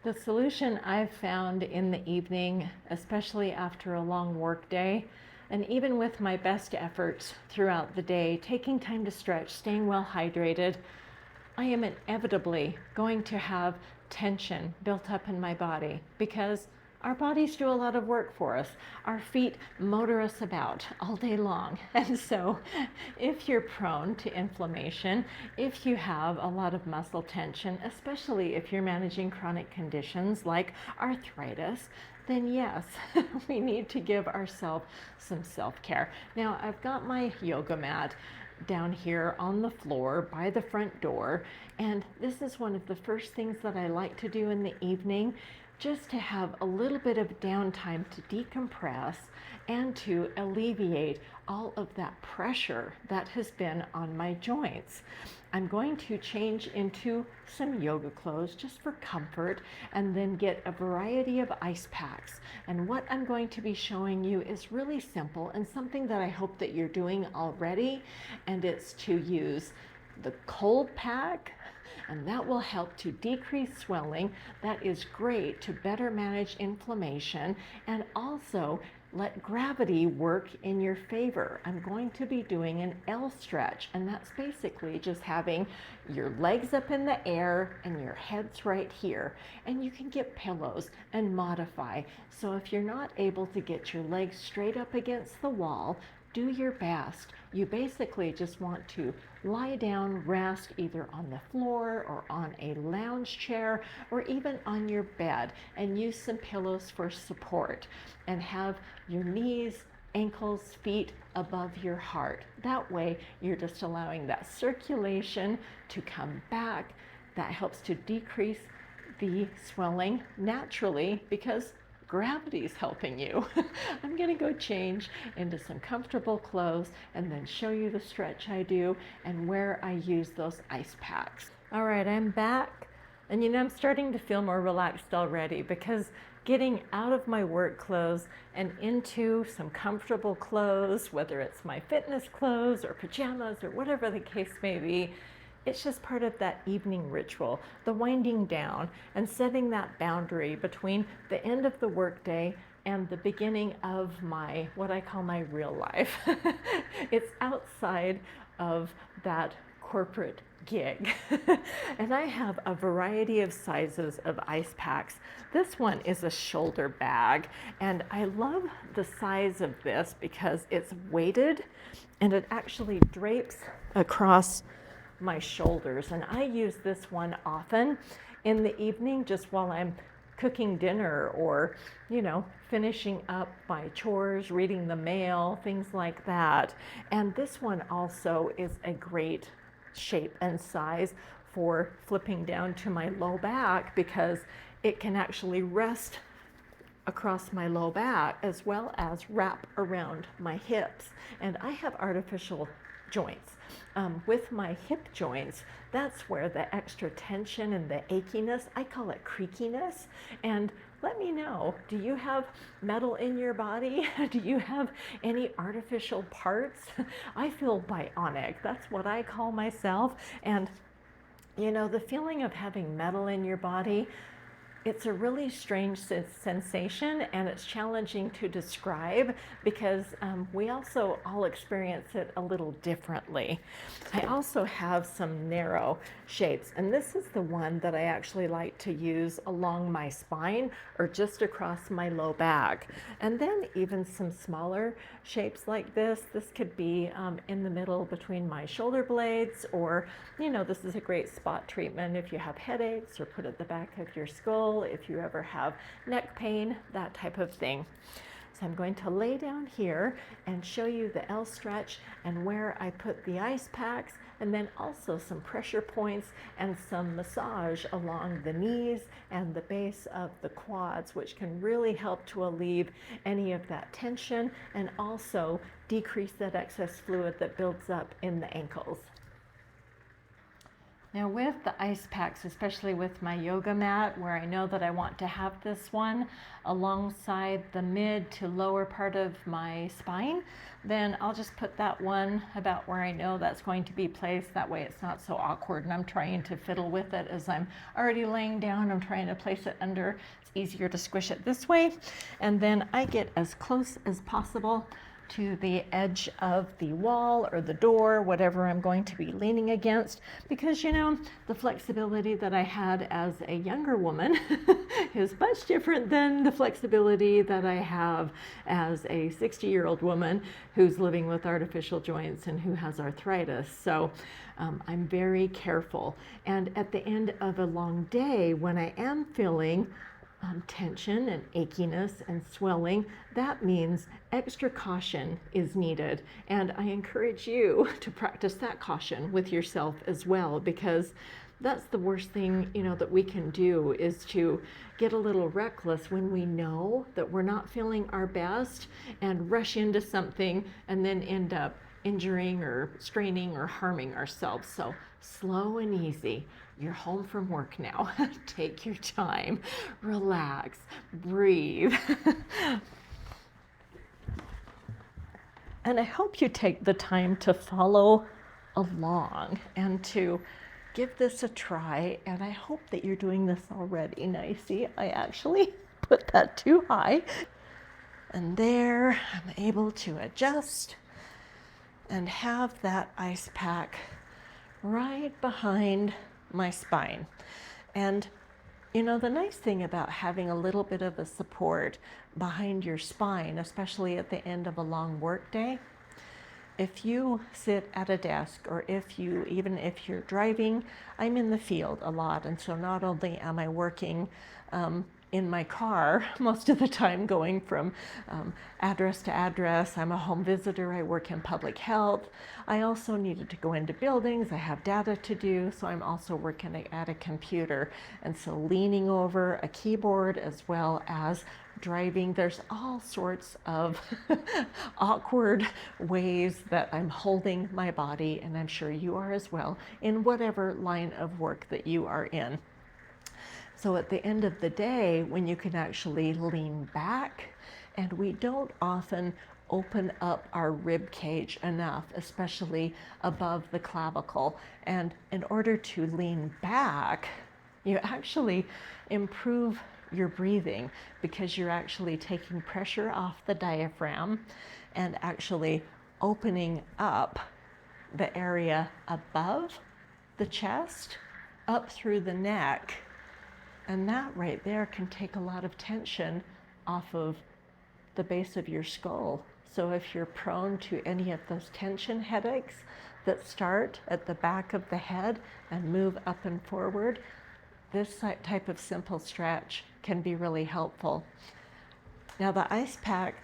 The solution I've found in the evening, especially after a long work day, and even with my best efforts throughout the day, taking time to stretch, staying well hydrated, I am inevitably going to have tension built up in my body because our bodies do a lot of work for us. Our feet motor us about all day long. And so, if you're prone to inflammation, if you have a lot of muscle tension, especially if you're managing chronic conditions like arthritis, then yes, we need to give ourselves some self care. Now, I've got my yoga mat down here on the floor by the front door, and this is one of the first things that I like to do in the evening, just to have a little bit of downtime to decompress and to alleviate all of that pressure that has been on my joints. I'm going to change into some yoga clothes just for comfort and then get a variety of ice packs. And what I'm going to be showing you is really simple and something that I hope that you're doing already, and it's to use the cold pack, and that will help to decrease swelling. That is great to better manage inflammation and also let gravity work in your favor. I'm going to be doing an L stretch, and that's basically just having your legs up in the air and your head's right here. And you can get pillows and modify. So if you're not able to get your legs straight up against the wall, do your best. You basically just want to lie down, rest either on the floor or on a lounge chair or even on your bed, and use some pillows for support, and have your knees, ankles, feet above your heart. That way you're just allowing that circulation to come back. That helps to decrease the swelling naturally because gravity's helping you. I'm gonna go change into some comfortable clothes and then show you the stretch I do and where I use those ice packs. All right, I'm back, and I'm starting to feel more relaxed already because getting out of my work clothes and into some comfortable clothes, whether it's my fitness clothes or pajamas or whatever the case may be, it's just part of that evening ritual, the winding down and setting that boundary between the end of the workday and the beginning of my, what I call my real life. It's outside of that corporate gig. And I have a variety of sizes of ice packs. This one is a shoulder bag, and I love the size of this because it's weighted and it actually drapes across my shoulders. And I use this one often in the evening just while I'm cooking dinner or finishing up my chores, reading the mail, things like that. And this one also is a great shape and size for flipping down to my low back because it can actually rest across my low back as well as wrap around my hips. And I have artificial joints. With my hip joints, that's where the extra tension and the achiness, I call it creakiness. And let me know, do you have metal in your body? Do you have any artificial parts? I feel bionic. That's what I call myself. And the feeling of having metal in your body, it's a really strange sensation, and it's challenging to describe because we also all experience it a little differently. I also have some narrow shapes, and this is the one that I actually like to use along my spine or just across my low back. And then even some smaller shapes like this. This could be in the middle between my shoulder blades, or this is a great spot treatment if you have headaches, or put at the back of your skull if you ever have neck pain, that type of thing. So I'm going to lay down here and show you the L stretch and where I put the ice packs, and then also some pressure points and some massage along the knees and the base of the quads, which can really help to alleviate any of that tension and also decrease that excess fluid that builds up in the ankles. Now with the ice packs, especially with my yoga mat, where I know that I want to have this one alongside the mid to lower part of my spine, then I'll just put that one about where I know that's going to be placed. That way it's not so awkward and I'm trying to fiddle with it as I'm already laying down. I'm trying to place it under. It's easier to squish it this way. And then I get as close as possible to the edge of the wall or the door, whatever I'm going to be leaning against, because you know, the flexibility that I had as a younger woman is much different than the flexibility that I have as a 60-year-old woman who's living with artificial joints and who has arthritis. So I'm very careful. And at the end of a long day, when I am feeling tension and achiness and swelling, that means extra caution is needed. And I encourage you to practice that caution with yourself as well, because that's the worst thing, you know, that we can do, is to get a little reckless when we know that we're not feeling our best and rush into something and then end up injuring or straining or harming ourselves. So slow and easy. You're home from work now. Take your time, relax, breathe. And I hope you take the time to follow along and to give this a try. And I hope that you're doing this already. Now you see, I actually put that too high. And there, I'm able to adjust and have that ice pack right behind my spine. And you know, the nice thing about having a little bit of a support behind your spine, especially at the end of a long work day, if you sit at a desk, or even if you're driving, I'm in the field a lot, and so not only am I working in my car most of the time, going from address to address. I'm a home visitor. I work in public health. I also needed to go into buildings. I have data to do, so I'm also working at a computer. And so leaning over a keyboard as well as driving, there's all sorts of awkward ways that I'm holding my body, and I'm sure you are as well, in whatever line of work that you are in. So at the end of the day, when you can actually lean back, and we don't often open up our rib cage enough, especially above the clavicle. And in order to lean back, you actually improve your breathing, because you're actually taking pressure off the diaphragm and actually opening up the area above the chest, up through the neck. And that right there can take a lot of tension off of the base of your skull. So if you're prone to any of those tension headaches that start at the back of the head and move up and forward, this type of simple stretch can be really helpful. Now the ice pack,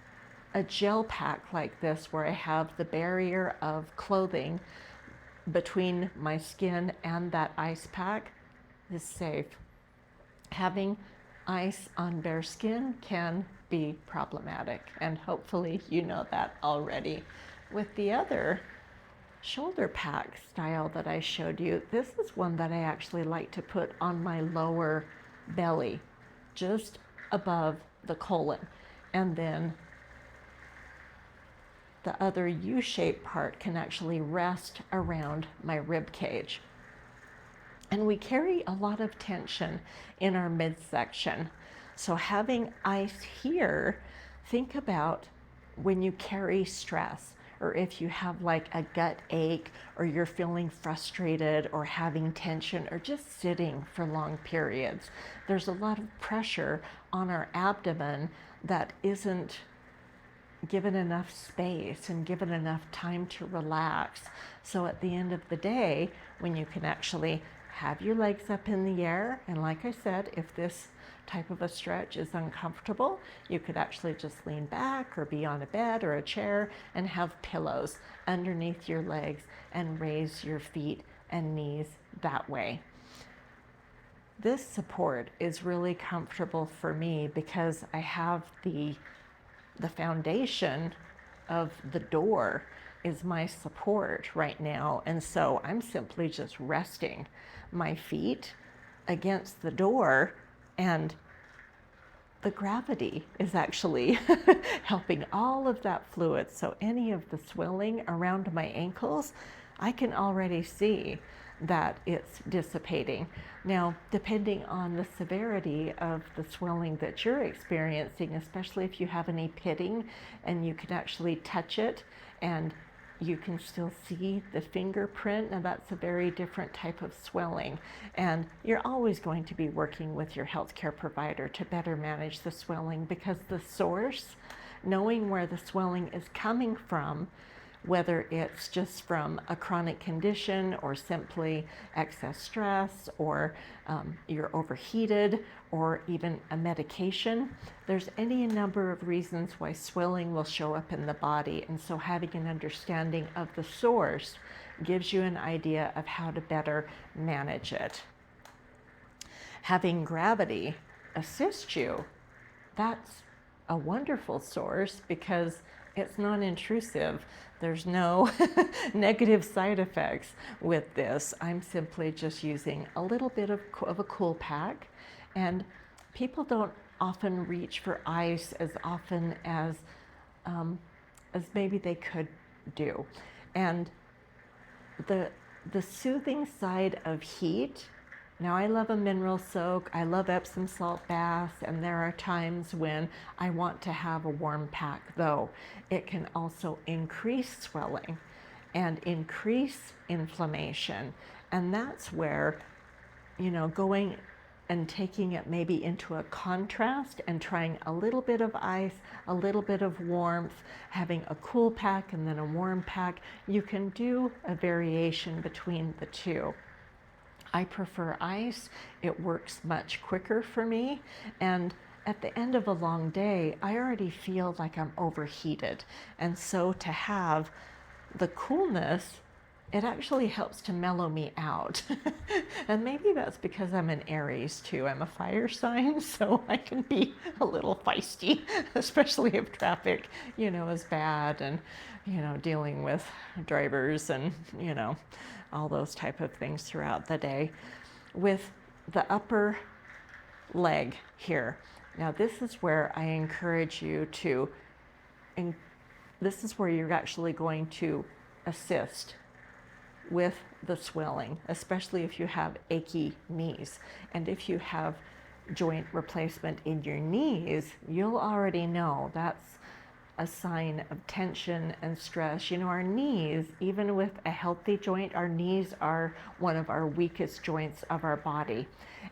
a gel pack like this, where I have the barrier of clothing between my skin and that ice pack, is safe. Having ice on bare skin can be problematic, and hopefully you know that already. With the other shoulder pack style that I showed you, this is one that I actually like to put on my lower belly, just above the colon, and then the other U-shaped part can actually rest around my rib cage. And we carry a lot of tension in our midsection. So having ice here, think about when you carry stress, or if you have like a gut ache, or you're feeling frustrated or having tension, or just sitting for long periods. There's a lot of pressure on our abdomen that isn't given enough space and given enough time to relax. So at the end of the day, when you can actually have your legs up in the air, and like I said, if this type of a stretch is uncomfortable, you could actually just lean back or be on a bed or a chair and have pillows underneath your legs and raise your feet and knees that way. This support is really comfortable for me because I have the foundation of the door is my support right now. And so I'm simply just resting my feet against the door, and the gravity is actually helping all of that fluid. So any of the swelling around my ankles, I can already see that it's dissipating. Now, depending on the severity of the swelling that you're experiencing, especially if you have any pitting and you can actually touch it and you can still see the fingerprint, and that's a very different type of swelling. And you're always going to be working with your healthcare provider to better manage the swelling, because the source, knowing where the swelling is coming from, whether it's just from a chronic condition or simply excess stress, or you're overheated, or even a medication. There's any number of reasons why swelling will show up in the body. And so having an understanding of the source gives you an idea of how to better manage it. Having gravity assist you, that's a wonderful source because it's non-intrusive. There's no negative side effects with this. I'm simply just using a little bit of a cool pack, and people don't often reach for ice as often as maybe they could do. And the soothing side of heat. Now, I love a mineral soak, I love Epsom salt baths, and there are times when I want to have a warm pack, though it can also increase swelling and increase inflammation. And that's where, going and taking it maybe into a contrast and trying a little bit of ice, a little bit of warmth, having a cool pack and then a warm pack, you can do a variation between the two. I prefer ice. It works much quicker for me. And at the end of a long day, I already feel like I'm overheated. And so to have the coolness, it actually helps to mellow me out. And maybe that's because I'm an Aries too. I'm a fire sign, so I can be a little feisty, especially if traffic, is bad, and, dealing with drivers and, all those type of things throughout the day. With the upper leg here. Now this is where I encourage you to, and this is where you're actually going to assist with the swelling, especially if you have achy knees. And if you have joint replacement in your knees, you'll already know that's a sign of tension and stress. Our knees, even with a healthy joint, our knees are one of our weakest joints of our body.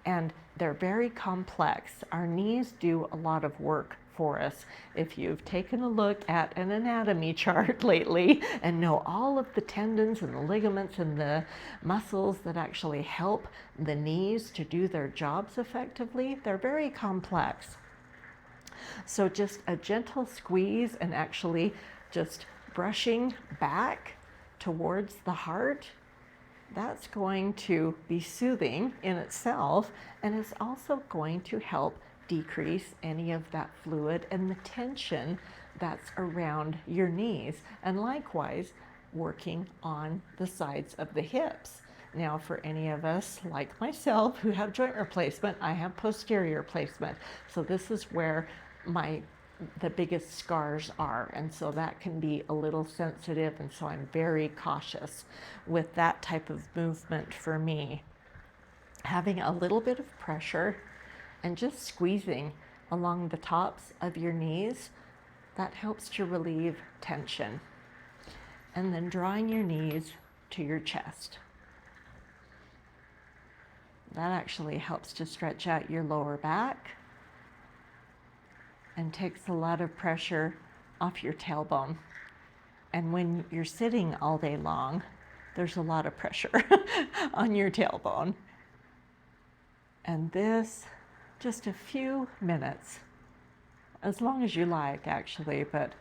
And they're very complex. Our knees do a lot of work for us. If you've taken a look at an anatomy chart lately and know all of the tendons and the ligaments and the muscles that actually help the knees to do their jobs effectively, they're very complex. So just a gentle squeeze and actually just brushing back towards the heart, that's going to be soothing in itself, and it's also going to help decrease any of that fluid and the tension that's around your knees, and likewise working on the sides of the hips. Now, for any of us like myself who have joint replacement, I have posterior placement. So this is where the biggest scars are, and so that can be a little sensitive, and so I'm very cautious with that type of movement for me. Having a little bit of pressure and just squeezing along the tops of your knees, that helps to relieve tension. And then drawing your knees to your chest. That actually helps to stretch out your lower back and takes a lot of pressure off your tailbone. And when you're sitting all day long, there's a lot of pressure on your tailbone. And this, just a few minutes, as long as you like actually, but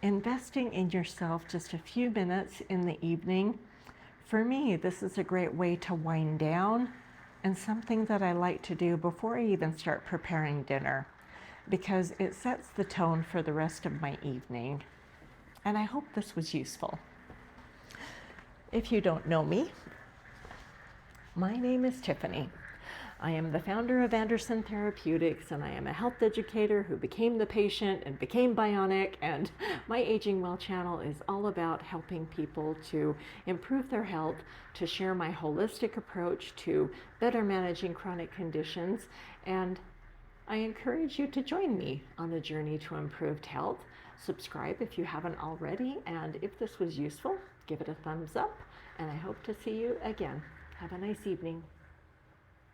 investing in yourself just a few minutes in the evening, for me, this is a great way to wind down, and something that I like to do before I even start preparing dinner, because it sets the tone for the rest of my evening. And I hope this was useful. If you don't know me, my name is Tiffany. I am the founder of Anderson Therapeutics, and I am a health educator who became the patient and became bionic. And my Aging Well channel is all about helping people to improve their health, to share my holistic approach to better managing chronic conditions. And I encourage you to join me on the journey to improved health. Subscribe if you haven't already, and if this was useful, give it a thumbs up, and I hope to see you again. Have a nice evening.